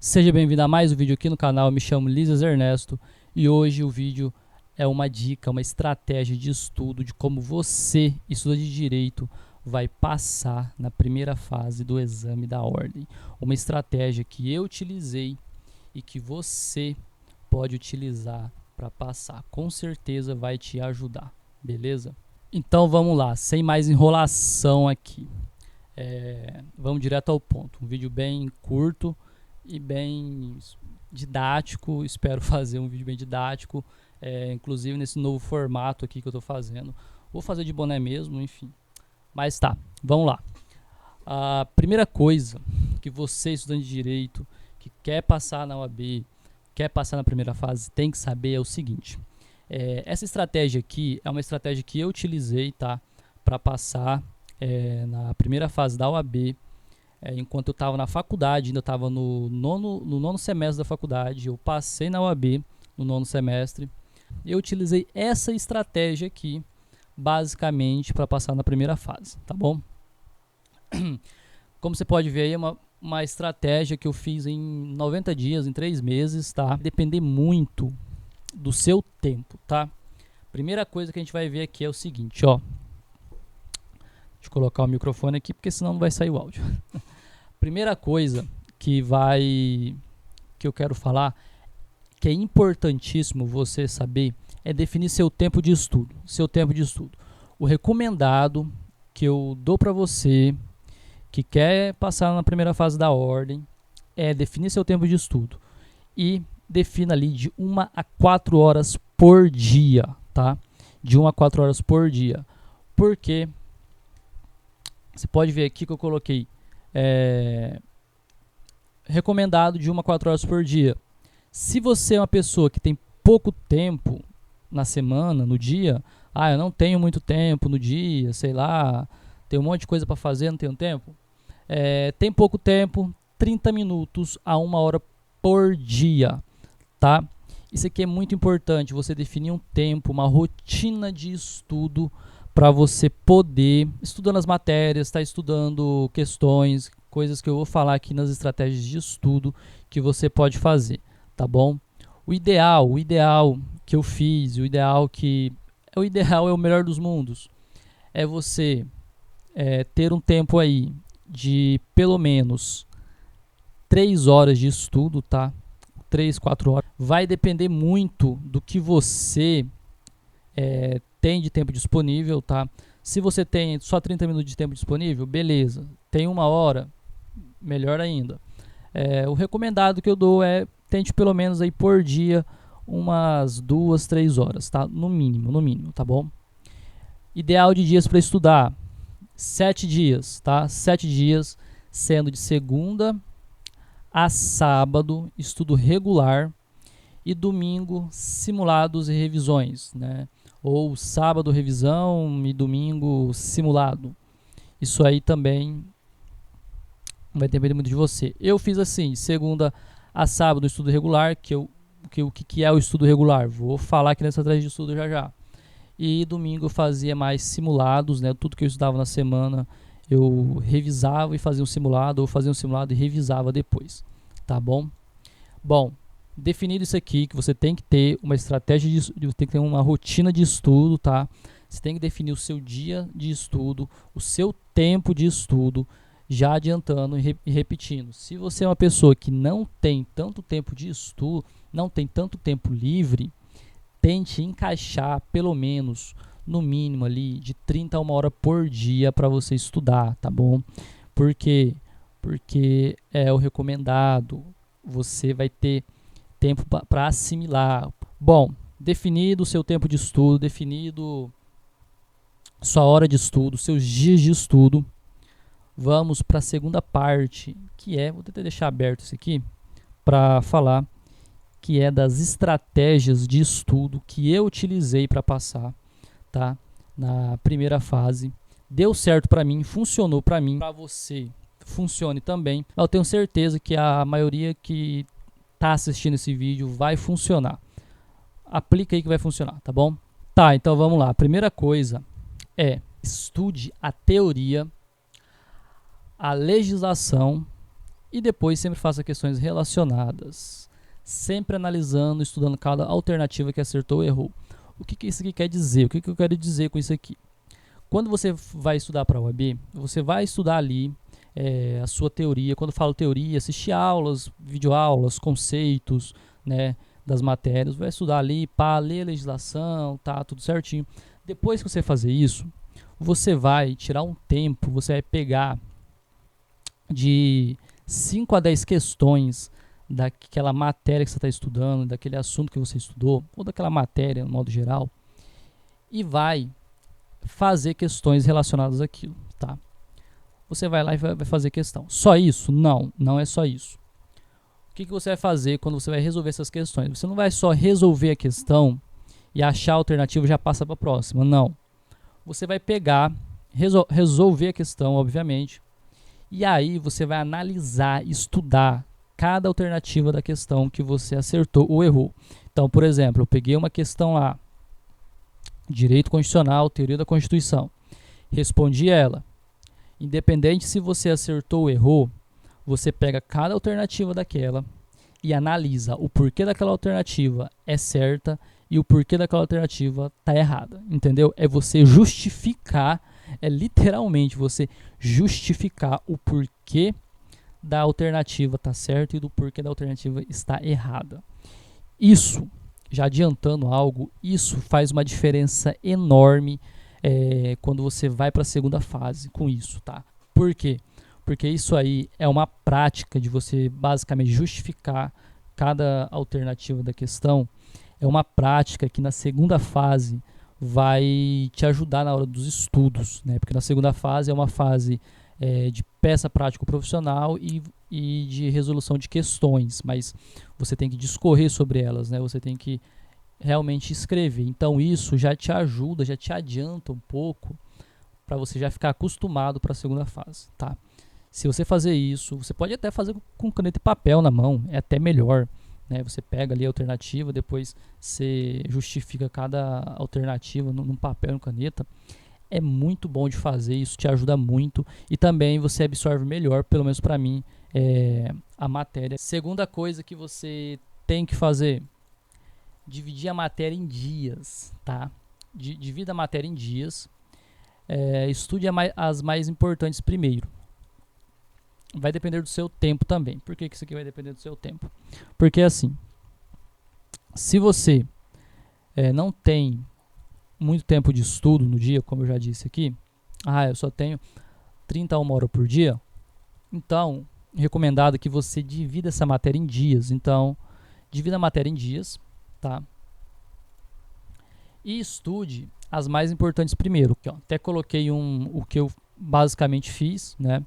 Seja bem-vindo a mais um vídeo aqui no canal. Eu me chamo Lízias Ernesto e hoje o vídeo é uma dica, uma estratégia de estudo de como você, estudante de direito, vai passar na primeira fase do exame da ordem. Uma estratégia que eu utilizei e que você pode utilizar para passar. Com certeza vai te ajudar, beleza? Então vamos lá, sem mais enrolação aqui. Vamos direto ao ponto. Um vídeo bem curto e bem didático. Espero fazer um vídeo bem didático, inclusive nesse novo formato aqui que eu estou fazendo. Vou fazer de boné mesmo, enfim. Mas tá, vamos lá. A primeira coisa que você, estudante de direito, que quer passar na OAB, quer passar na primeira fase, tem que saber é o seguinte. Essa estratégia aqui é uma estratégia que eu utilizei, tá, para passar na primeira fase da OAB. Enquanto eu estava na faculdade, ainda estava no nono semestre da faculdade, eu passei na OAB no nono semestre. Eu utilizei essa estratégia aqui, basicamente, para passar na primeira fase, tá bom? Como você pode ver aí, é uma estratégia que eu fiz em 90 dias, em 3 meses, tá? Depender muito do seu tempo, tá? Primeira coisa que a gente vai ver aqui é o seguinte, ó. Deixa eu colocar o microfone aqui, porque senão não vai sair o áudio. Primeira coisa que eu quero falar, que é importantíssimo você saber, é definir seu tempo de estudo. Seu tempo de estudo. O recomendado que eu dou para você que quer passar na primeira fase da ordem é definir seu tempo de estudo e defina ali de 1 a 4 horas por dia, tá? De 1 a 4 horas por dia. Porque você pode ver aqui que eu coloquei recomendado de 1 a 4 horas por dia. Se você é uma pessoa que tem pouco tempo na semana, no dia, eu não tenho muito tempo no dia, sei lá, tem um monte de coisa para fazer, não tenho tempo. Tem pouco tempo, 30 minutos a 1 hora por dia, tá? Isso aqui é muito importante, você definir um tempo, uma rotina de estudo para você poder, estudando as matérias, tá estudando questões, coisas que eu vou falar aqui nas estratégias de estudo que você pode fazer, tá bom? O ideal que eu fiz, o ideal é o melhor dos mundos, é você ter um tempo aí de pelo menos 3 horas de estudo, tá? 3, 4 horas. Vai depender muito do que você tem de tempo disponível, tá? Se você tem só 30 minutos de tempo disponível, beleza. Tem 1 hora, melhor ainda. O recomendado que eu dou é tente pelo menos aí por dia umas 2, 3 horas, tá? No mínimo, tá bom? Ideal de dias para estudar, 7 dias, tá? 7 dias, sendo de segunda a sábado, estudo regular, e domingo, simulados e revisões, né? Ou sábado, revisão, e domingo, simulado. Isso aí também vai depender muito de você. Eu fiz assim, segunda a sábado, estudo regular, o que é o estudo regular? Vou falar aqui nessa estratégia de estudo já. E domingo eu fazia mais simulados, né? Tudo que eu estudava na semana eu revisava e fazia um simulado, ou fazia um simulado e revisava depois, tá bom? Bom, definido isso aqui, que você tem que ter uma estratégia, tem que ter uma rotina de estudo, tá? Você tem que definir o seu dia de estudo, o seu tempo de estudo, já adiantando e repetindo. Se você é uma pessoa que não tem tanto tempo de estudo, não tem tanto tempo livre, tente encaixar pelo menos, no mínimo ali, de 30 a 1 hora por dia para você estudar, tá bom? Por quê? Porque é o recomendado, você vai ter tempo para assimilar. Bom, definido o seu tempo de estudo, definido sua hora de estudo, seus dias de estudo, vamos para a segunda parte, que vou tentar deixar aberto isso aqui para falar, que é das estratégias de estudo que eu utilizei para passar, tá? Na primeira fase. Deu certo para mim, funcionou para mim, para você funcione também. Eu tenho certeza que a maioria que tá assistindo esse vídeo vai funcionar. Aplica aí que vai funcionar, tá bom? Tá, então vamos lá. A primeira coisa é estude a teoria, a legislação E depois sempre faça questões relacionadas, sempre analisando, estudando cada alternativa que acertou ou errou. O que isso aqui quer dizer? O que eu quero dizer com isso aqui? Quando você vai estudar para a OAB, você vai estudar ali a sua teoria. Quando eu falo teoria, assistir aulas, videoaulas, conceitos, né, das matérias. Vai estudar ali para ler a legislação, tá, tudo certinho. Depois que você fazer isso, você vai tirar um tempo, você vai pegar de 5 a 10 questões daquela matéria que você está estudando, daquele assunto que você estudou, ou daquela matéria, no modo geral, e vai fazer questões relacionadas àquilo, tá? Você vai lá e vai fazer questão. Só isso? Não, não é só isso. O que você vai fazer quando você vai resolver essas questões? Você não vai só resolver a questão e achar a alternativa e já passa para a próxima, não. Você vai pegar, resolver a questão, obviamente, e aí você vai analisar, estudar cada alternativa da questão que você acertou ou errou. Então, por exemplo, eu peguei uma questão lá, Direito Constitucional, Teoria da Constituição. Respondi ela. Independente se você acertou ou errou, você pega cada alternativa daquela e analisa o porquê daquela alternativa é certa e o porquê daquela alternativa está errada. Entendeu? É você justificar, é literalmente você justificar o porquê da alternativa está certa e do porquê da alternativa está errada. Isso, já adiantando algo, isso faz uma diferença enorme quando você vai para a segunda fase com isso, tá? Por quê? Porque isso aí é uma prática de você basicamente justificar cada alternativa da questão. É uma prática que na segunda fase vai te ajudar na hora dos estudos, né? Porque na segunda fase é uma fase de peça prática profissional e de resolução de questões, mas você tem que discorrer sobre elas, né? Você tem que realmente escrever. Então isso já te ajuda, já te adianta um pouco para você já ficar acostumado para a segunda fase, tá? Se você fazer isso, você pode até fazer com caneta e papel na mão, é até melhor, né? Você pega ali a alternativa, depois você justifica cada alternativa num papel e numa caneta. É muito bom de fazer, isso te ajuda muito e também você absorve melhor, pelo menos para mim, a matéria. Segunda coisa que você tem que fazer, dividir a matéria em dias, tá? Divida a matéria em dias, estude as mais importantes primeiro. Vai depender do seu tempo também. Por que isso aqui vai depender do seu tempo? Porque assim, se você não tem muito tempo de estudo no dia, como eu já disse aqui, eu só tenho 30 a 1 hora por dia, então, recomendado que você divida essa matéria em dias. Então, divida a matéria em dias, tá? E estude as mais importantes primeiro. Aqui, ó, até coloquei o que eu basicamente fiz, né?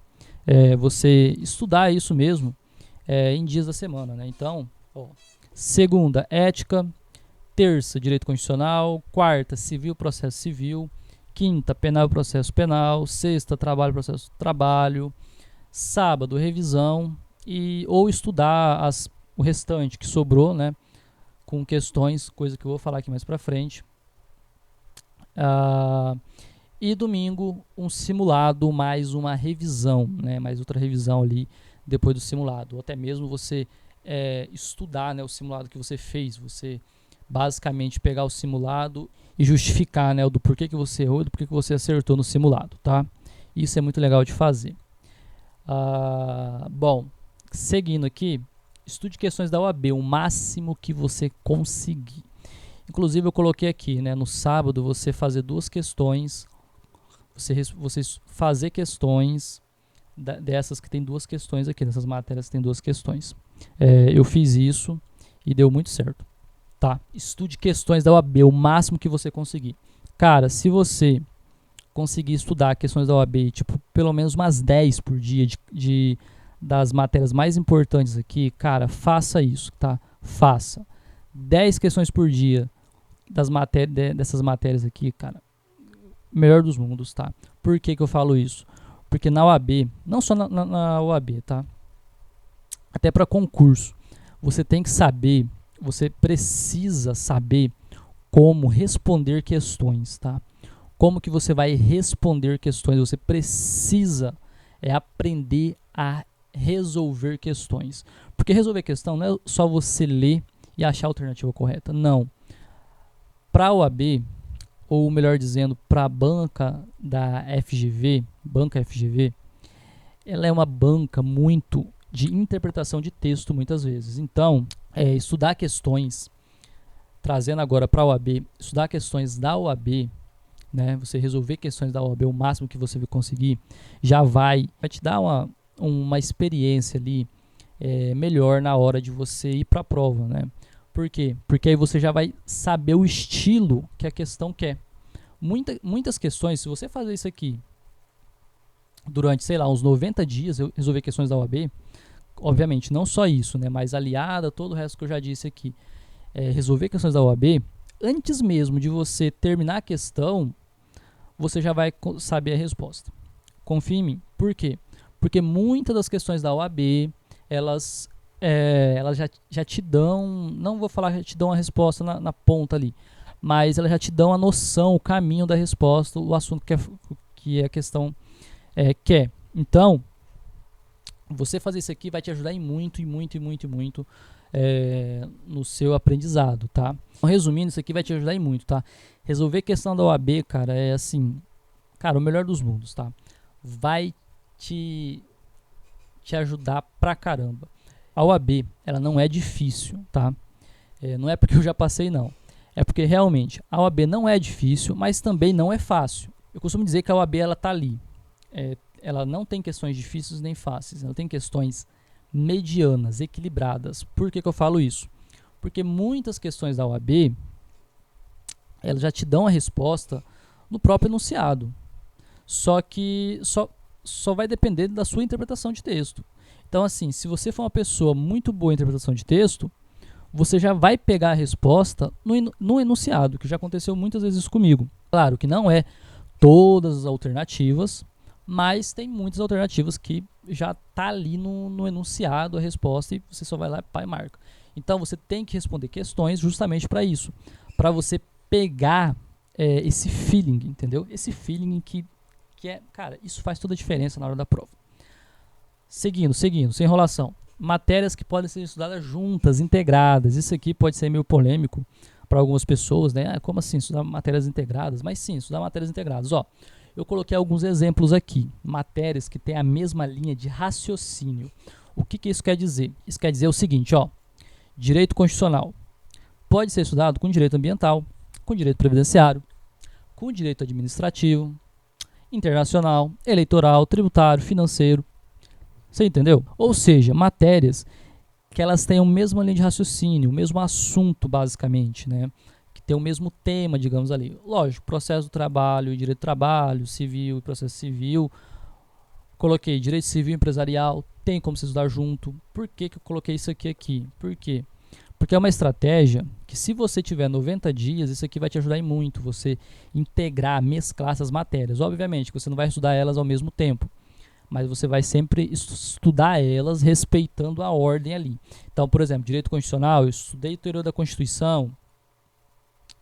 Você estudar isso mesmo em dias da semana, né? Então, segunda, ética. Terça, direito constitucional. Quarta, civil, processo civil. Quinta, penal, processo penal. Sexta, trabalho, processo trabalho. Sábado, revisão. Ou estudar o restante que sobrou, né? Com questões, coisa que eu vou falar aqui mais pra frente. E domingo, um simulado mais uma revisão, né? Mais outra revisão ali depois do simulado. Ou até mesmo você estudar, né, o simulado que você fez. Você basicamente pegar o simulado e justificar, né, do porquê que você errou e do porquê que você acertou no simulado, tá? Isso é muito legal de fazer. Bom, seguindo aqui, estude questões da OAB, o máximo que você conseguir. Inclusive eu coloquei aqui, né, no sábado você fazer 2 questões, você fazer questões dessas que tem 2 questões aqui, dessas matérias que tem 2 questões. Eu fiz isso e deu muito certo. Tá, estude questões da OAB, o máximo que você conseguir. Cara, se você conseguir estudar questões da OAB, tipo, pelo menos umas 10 por dia das matérias mais importantes aqui, cara, faça isso, tá? Faça. 10 questões por dia dessas matérias aqui, cara, melhor dos mundos, tá? Por que eu falo isso? Porque na OAB, não só na OAB, tá? Até para concurso, você tem que saber, você precisa saber como responder questões, tá? Como que você vai responder questões, você precisa aprender a resolver questões. Porque resolver questão não é só você ler e achar a alternativa correta. Não. Para a OAB, ou melhor dizendo, para a banca da FGV, banca FGV, ela é uma banca muito de interpretação de texto muitas vezes. Então, estudar questões, trazendo agora para a OAB, estudar questões da OAB, né, você resolver questões da OAB o máximo que você conseguir, já vai te dar uma experiência ali melhor na hora de você ir para a prova, né? Por quê? Porque aí você já vai saber o estilo que a questão quer. Muitas questões, se você fazer isso aqui durante, sei lá, uns 90 dias, eu resolver questões da OAB, obviamente, não só isso, né, mas aliada a todo o resto que eu já disse aqui, resolver questões da OAB, antes mesmo de você terminar a questão, você já vai saber a resposta. Confie em mim. Por quê? Porque muitas das questões da OAB, elas já te dão, não vou falar que já te dão a resposta na ponta ali, mas elas já te dão a noção, o caminho da resposta, o assunto que a questão quer. Então, você fazer isso aqui vai te ajudar em muito no seu aprendizado, tá? Então, resumindo, isso aqui vai te ajudar em muito, tá? Resolver questão da OAB, cara, é assim, cara, o melhor dos mundos, tá? Vai te ajudar pra caramba. A OAB, ela não é difícil, tá? Não é porque eu já passei, não. É porque realmente a OAB não é difícil, mas também não é fácil. Eu costumo dizer que a OAB, ela tá ali. Ela não tem questões difíceis nem fáceis. Ela tem questões medianas, equilibradas. Por que eu falo isso? Porque muitas questões da OAB, elas já te dão a resposta no próprio enunciado. Só que só vai depender da sua interpretação de texto. Então, assim, se você for uma pessoa muito boa em interpretação de texto, você já vai pegar a resposta no enunciado, que já aconteceu muitas vezes comigo. Claro que não é todas as alternativas, mas tem muitas alternativas que já tá ali no enunciado a resposta e você só vai lá e marca. Então, você tem que responder questões justamente para isso, para você pegar esse feeling, entendeu? Esse feeling que cara, isso faz toda a diferença na hora da prova. Seguindo, sem enrolação. Matérias que podem ser estudadas juntas, integradas. Isso aqui pode ser meio polêmico para algumas pessoas, né? Como assim estudar matérias integradas? Mas sim, estudar matérias integradas. Ó, eu coloquei alguns exemplos aqui. Matérias que têm a mesma linha de raciocínio. O que isso quer dizer? Isso quer dizer o seguinte, ó. Direito constitucional pode ser estudado com direito ambiental, com direito previdenciário, com direito administrativo, internacional, eleitoral, tributário, financeiro. Você entendeu? Ou seja, matérias que elas têm a mesma linha de raciocínio, o mesmo assunto, basicamente, né? Que tem o mesmo tema, digamos ali. Lógico, processo do trabalho, direito do trabalho, civil e processo civil. Coloquei direito civil e empresarial, tem como se estudar junto. Por que eu coloquei isso aqui? Por quê? Porque é uma estratégia que, se você tiver 90 dias, isso aqui vai te ajudar em muito, você integrar, mesclar essas matérias. Obviamente que você não vai estudar elas ao mesmo tempo, mas você vai sempre estudar elas respeitando a ordem ali. Então, por exemplo, direito constitucional, eu estudei teoria da Constituição,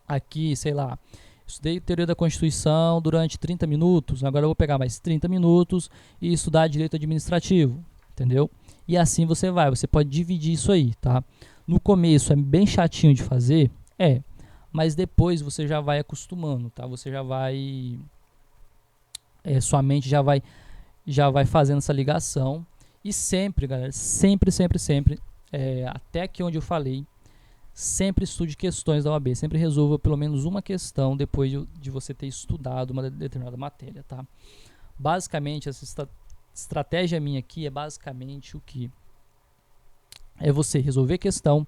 aqui, sei lá, estudei teoria da Constituição durante 30 minutos, agora eu vou pegar mais 30 minutos e estudar direito administrativo, entendeu? E assim você pode dividir isso aí, tá? No começo é bem chatinho de fazer, mas depois você já vai acostumando, tá? Você já vai, sua mente já vai fazendo essa ligação. E sempre, galera, sempre, até aqui onde eu falei, sempre estude questões da OAB, sempre resolva pelo menos uma questão depois de você ter estudado uma determinada matéria, tá? Basicamente, essa estratégia minha aqui é basicamente o que? É você resolver questão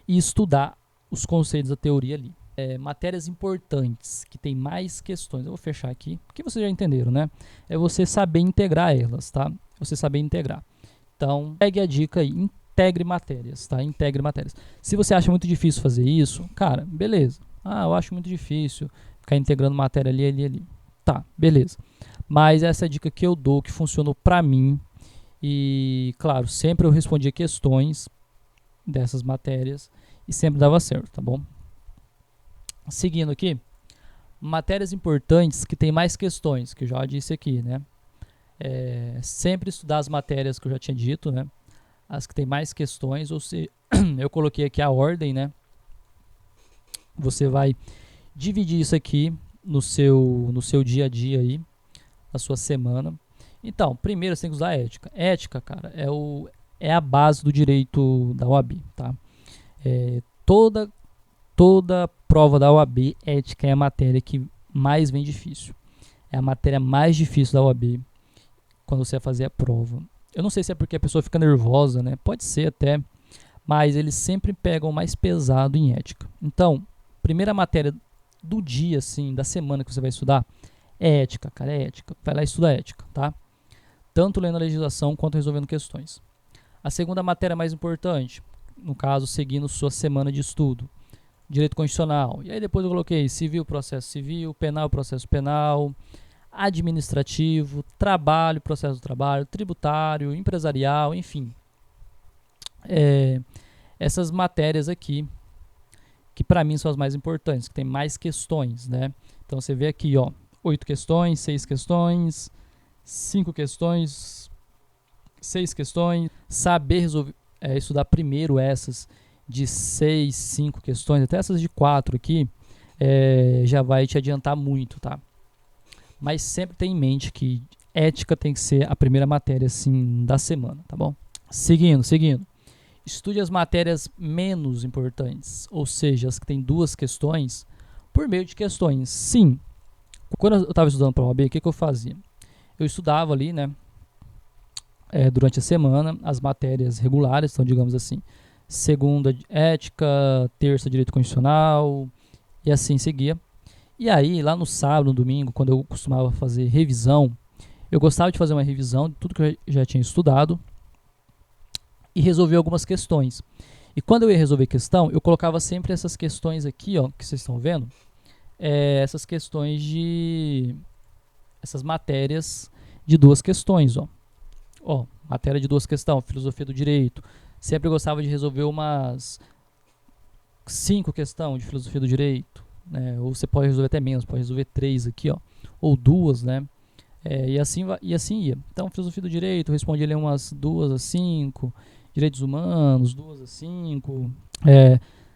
e estudar os conceitos da teoria ali. Matérias importantes, que tem mais questões. Eu vou fechar aqui, porque vocês já entenderam, né? É você saber integrar elas, tá? Você saber integrar. Então, pegue a dica aí, integre matérias, tá? Integre matérias. Se você acha muito difícil fazer isso, cara, beleza. Eu acho muito difícil ficar integrando matéria ali. Tá, beleza. Mas essa é a dica que eu dou, que funcionou pra mim. E, claro, sempre eu respondia questões dessas matérias e sempre dava certo, tá bom? Seguindo aqui, matérias importantes que tem mais questões, que eu já disse aqui, né? Sempre estudar as matérias que eu já tinha dito, né? As que tem mais questões, ou seja, eu coloquei aqui a ordem, né? Você vai dividir isso aqui no seu dia a dia aí, na sua semana. Então, primeiro você tem que usar ética. Ética, cara, é a base do direito da OAB, tá? Toda prova da OAB, ética é a matéria que mais vem difícil. É a matéria mais difícil da OAB quando você vai fazer a prova. Eu não sei se é porque a pessoa fica nervosa, né? Pode ser até, mas eles sempre pegam mais pesado em ética. Então, primeira matéria do dia, assim, da semana que você vai estudar, é ética, cara, é ética. Vai lá e estuda ética, tá? Tanto lendo a legislação quanto resolvendo questões. A segunda matéria mais importante, no caso, seguindo sua semana de estudo, direito constitucional. E aí depois eu coloquei civil, processo civil, penal, processo penal, administrativo, trabalho, processo do trabalho, tributário, empresarial, enfim. Essas matérias aqui, que para mim são as mais importantes, que tem mais questões, né? Então você vê aqui, ó, 8 questões, 6 questões, 5 questões, 6 questões. Saber estudar primeiro essas de 6, 5 questões, até essas de 4 aqui, já vai te adiantar muito, tá? Mas sempre tem em mente que ética tem que ser a primeira matéria, assim, da semana, tá bom? Seguindo. Estude as matérias menos importantes, ou seja, as que tem 2 questões, por meio de questões. Sim, quando eu estava estudando para a OAB, o que eu fazia? Eu estudava ali, né, durante a semana, as matérias regulares, então, digamos assim, segunda, ética, terça, direito constitucional, e assim seguia. E aí, lá no sábado, no domingo, quando eu costumava fazer revisão, eu gostava de fazer uma revisão de tudo que eu já tinha estudado e resolver algumas questões. E quando eu ia resolver questão, eu colocava sempre essas questões aqui, ó, que vocês estão vendo, essas questões essas matérias de 2 questões, ó, matéria de 2 questões, filosofia do direito. Sempre gostava de resolver umas 5 questões de filosofia do direito, né? Ou você pode resolver até menos, pode resolver 3 aqui, ó, ou 2, né? E assim ia. Então, filosofia do direito, eu respondi ali umas 2 a 5, direitos humanos, 2 a 5.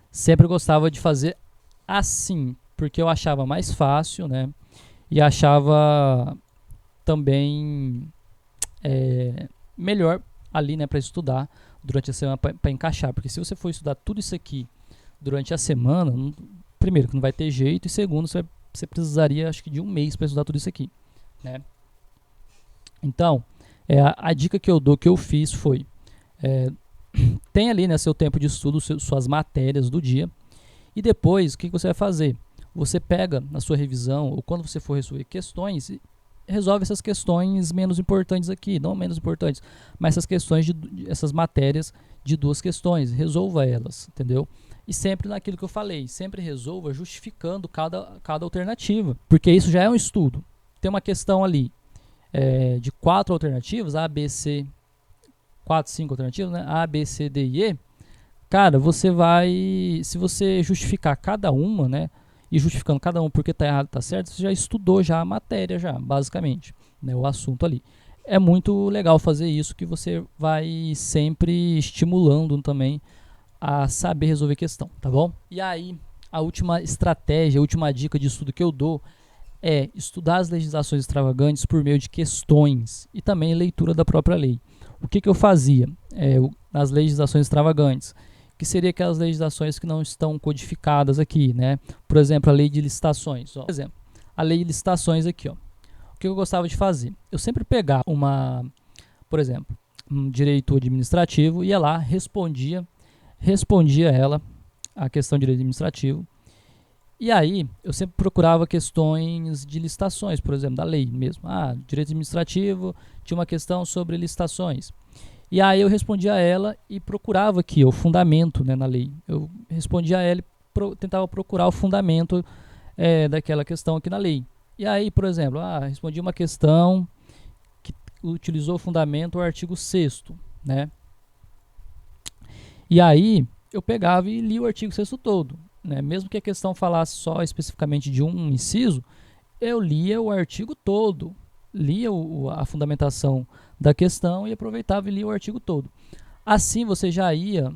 Sempre gostava de fazer assim, porque eu achava mais fácil, né? E achava também melhor ali, né, para estudar durante a semana, para encaixar. Porque se você for estudar tudo isso aqui durante a semana, primeiro, que não vai ter jeito, e segundo, você precisaria, acho que, de um mês para estudar tudo isso aqui, né? Então, a dica que eu dou, que eu fiz foi, tem ali, né, seu tempo de estudo, suas matérias do dia, e depois, o que você vai fazer? Você pega na sua revisão, ou quando você for resolver questões, resolve essas questões menos importantes aqui, não menos importantes, mas essas questões, essas matérias de 2 questões, resolva elas, entendeu? E sempre naquilo que eu falei, sempre resolva justificando cada alternativa, porque isso já é um estudo. Tem uma questão ali de 4 alternativas, A, B, C, 4, 5 alternativas, né? A, B, C, D e E. Cara, você vai, se você justificar cada uma, né? E justificando cada um porque tá errado, tá certo, você já estudou já a matéria, já, basicamente, né, o assunto ali. É muito legal fazer isso, que você vai sempre estimulando também a saber resolver questão, tá bom? E aí, a última estratégia, a última dica de estudo que eu dou é estudar as legislações extravagantes por meio de questões e também leitura da própria lei. O que eu fazia nas legislações extravagantes? Que seria aquelas legislações que não estão codificadas aqui, né? Por exemplo, a lei de licitações. Por exemplo, a lei de licitações aqui, ó. O que eu gostava de fazer? Eu sempre pegava por exemplo, um direito administrativo, ia lá, respondia ela, a questão de direito administrativo, e aí eu sempre procurava questões de licitações, por exemplo, da lei mesmo. Direito administrativo, tinha uma questão sobre licitações. E aí eu respondia a ela e procurava aqui o fundamento, né, na lei. Eu respondia a ela e tentava procurar o fundamento daquela questão aqui na lei. E aí, por exemplo, respondi uma questão que utilizou o fundamento o artigo 6º, né? E aí eu pegava e li o artigo 6º todo, né? Mesmo que a questão falasse só especificamente de um inciso, eu lia o artigo todo, lia a fundamentação da questão e aproveitava e lia o artigo todo. Assim você já ia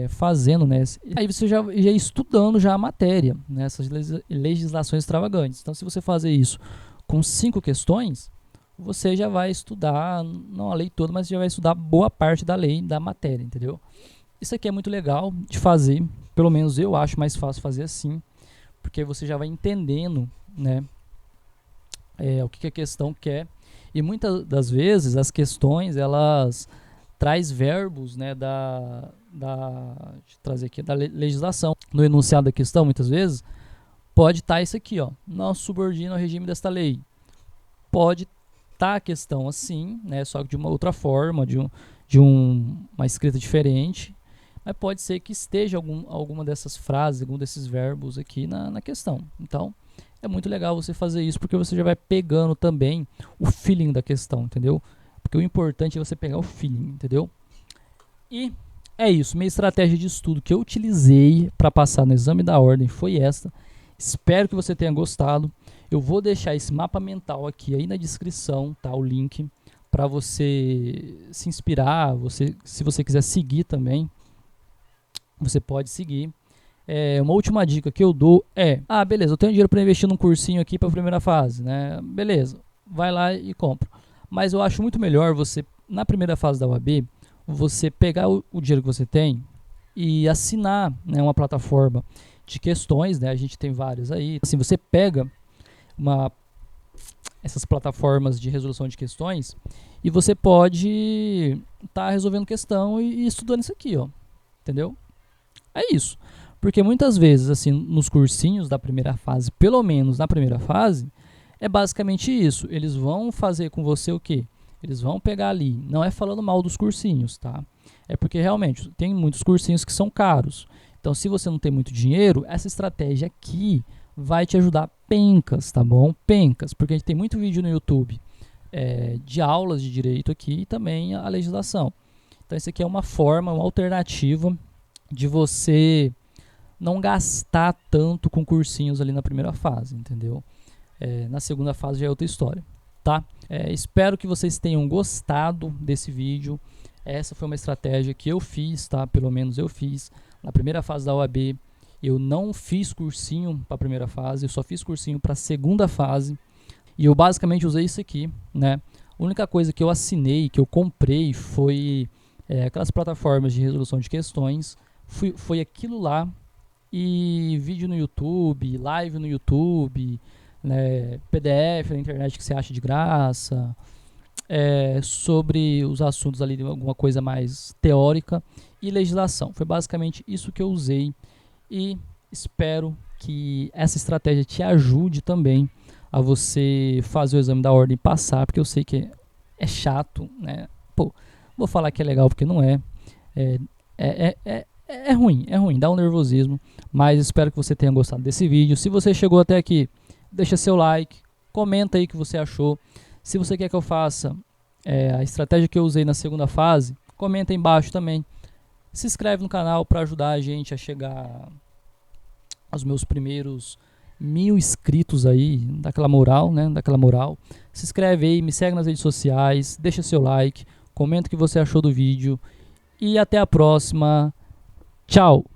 fazendo, né? Aí você já ia estudando já a matéria, né? Essas legislações extravagantes. Então, se você fazer isso com 5 questões, você já vai estudar, não a lei toda, mas já vai estudar boa parte da lei, da matéria, entendeu? Isso aqui é muito legal de fazer, pelo menos eu acho mais fácil fazer assim, porque você já vai entendendo, né, o que a questão quer. E muitas das vezes as questões, elas traz verbos, né, deixa eu trazer aqui, da legislação. No enunciado da questão, muitas vezes, pode estar isso aqui, ó, não subordina ao regime desta lei. Pode estar a questão assim, né, só que de uma outra forma, uma escrita diferente, mas pode ser que esteja alguma dessas frases, algum desses verbos aqui na questão. Então, é muito legal você fazer isso, porque você já vai pegando também o feeling da questão, entendeu? Porque o importante é você pegar o feeling, entendeu? E é isso, minha estratégia de estudo que eu utilizei para passar no exame da ordem foi esta. Espero que você tenha gostado. Eu vou deixar esse mapa mental aqui aí na descrição, tá? O link para você se inspirar, se você quiser seguir também, você pode seguir. Uma última dica que eu dou beleza, eu tenho dinheiro para investir num cursinho aqui para a primeira fase, né? Beleza, vai lá e compra. Mas eu acho muito melhor você, na primeira fase da UAB, você pegar o dinheiro que você tem e assinar, né, uma plataforma de questões, né? A gente tem várias aí. Assim, você pega essas plataformas de resolução de questões e você pode estar resolvendo questão e estudando isso aqui, ó. Entendeu? É isso. Porque muitas vezes, assim, nos cursinhos da primeira fase, pelo menos na primeira fase, é basicamente isso. Eles vão fazer com você o quê? Eles vão pegar ali, não é falando mal dos cursinhos, tá? É porque realmente tem muitos cursinhos que são caros. Então, se você não tem muito dinheiro, essa estratégia aqui vai te ajudar pencas, tá bom? Pencas, porque a gente tem muito vídeo no YouTube de aulas de direito aqui e também a legislação. Então, isso aqui é uma forma, uma alternativa de você não gastar tanto com cursinhos ali na primeira fase, entendeu? Na segunda fase já é outra história, tá? Espero que vocês tenham gostado desse vídeo. Essa foi uma estratégia que eu fiz, tá? Pelo menos eu fiz na primeira fase da OAB. Eu não fiz cursinho para a primeira fase, eu só fiz cursinho para a segunda fase. E eu basicamente usei isso aqui, né? A única coisa que eu assinei, que eu comprei, foi aquelas plataformas de resolução de questões. Foi aquilo lá. E vídeo no YouTube, live no YouTube, né, PDF na internet que você acha de graça, sobre os assuntos ali, alguma coisa mais teórica, e legislação. Foi basicamente isso que eu usei e espero que essa estratégia te ajude também a você fazer o exame da ordem e passar, porque eu sei que é chato, né? Pô, vou falar que é legal porque não é. É ruim, dá um nervosismo, mas espero que você tenha gostado desse vídeo. Se você chegou até aqui, deixa seu like, comenta aí o que você achou. Se você quer que eu faça a estratégia que eu usei na segunda fase, comenta aí embaixo também. Se inscreve no canal para ajudar a gente a chegar aos meus primeiros 1000 inscritos aí, daquela moral, né? Daquela moral. Se inscreve aí, me segue nas redes sociais, deixa seu like, comenta o que você achou do vídeo e até a próxima. Tchau!